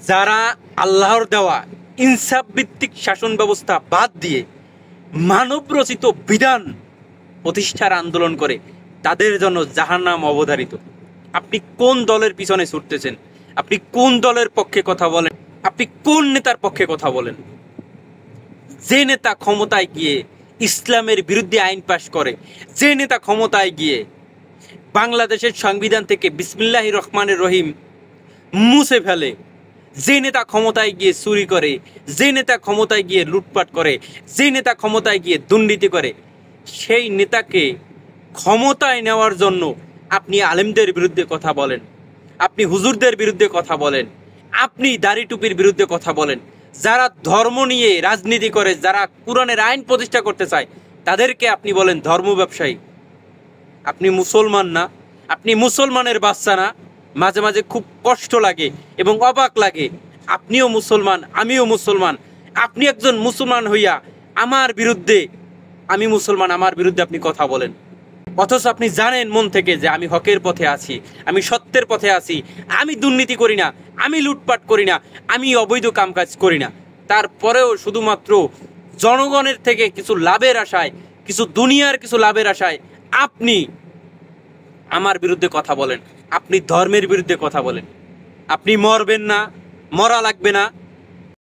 যারা আল্লাহর দেওয়া ইনসাফ ভিত্তিক শাসন ব্যবস্থা বাদ দিয়ে মানব রচিত বিধান প্রতিষ্ঠার আন্দোলন করে, তাদের জন্য জাহান্নাম অবধারিত। আপনি কোন দলের পিছনে ছুটতেছেন? আপনি কোন দলের পক্ষে কথা বলেন? আপনি কোন নেতার পক্ষে কথা বলেন? যে নেতা ক্ষমতায় গিয়ে ইসলামের বিরুদ্ধে আইন পাশ করে, যে নেতা ক্ষমতায় গিয়ে বাংলাদেশের সংবিধান থেকে বিসমিল্লাহির রহমানির রহিম মুছে ফেলে, যে নেতা ক্ষমতায় গিয়ে চুরি করে, যে নেতা ক্ষমতায় গিয়ে লুটপাট করে, যে নেতা ক্ষমতায় গিয়ে দুর্নীতি করে, সেই নেতাকে ক্ষমতায় নেওয়ার জন্য আপনি আলেমদের বিরুদ্ধে কথা বলেন, আপনি হুজুরদের বিরুদ্ধে কথা বলেন, আপনি দাড়ি টুপির বিরুদ্ধে কথা বলেন। যারা ধর্ম নিয়ে রাজনীতি করে, যারা কোরআনের আইন প্রতিষ্ঠা করতে চায়, তাদেরকে আপনি বলেন ধর্ম ব্যবসায়ী। আপনি মুসলমান না, আপনি মুসলমানের বাচ্চা না। মাঝে মাঝে খুব কষ্ট লাগে এবং অবাক লাগে, আপনিও মুসলমান, আমিও মুসলমান। আপনি একজন মুসলমান হইয়া আমার বিরুদ্ধে, আমি মুসলমান, আমার বিরুদ্ধে আপনি কথা বলেন, অথচ আপনি জানেন মন থেকে যে আমি হকের পথে আছি, আমি সত্যের পথে আছি, আমি দুর্নীতি করি না, আমি লুটপাট করি না, আমি অবৈধ কামকাজ করি না। তারপরেও শুধুমাত্র জনগণের থেকে কিছু লাভের আশায়, কিছু দুনিয়ার কিছু লাভের আশায় আপনি আমার বিরুদ্ধে কথা বলেন, আপনি ধর্মের বিরুদ্ধে কথা বলেন। আপনি মরবেন না, মরা লাগবে না,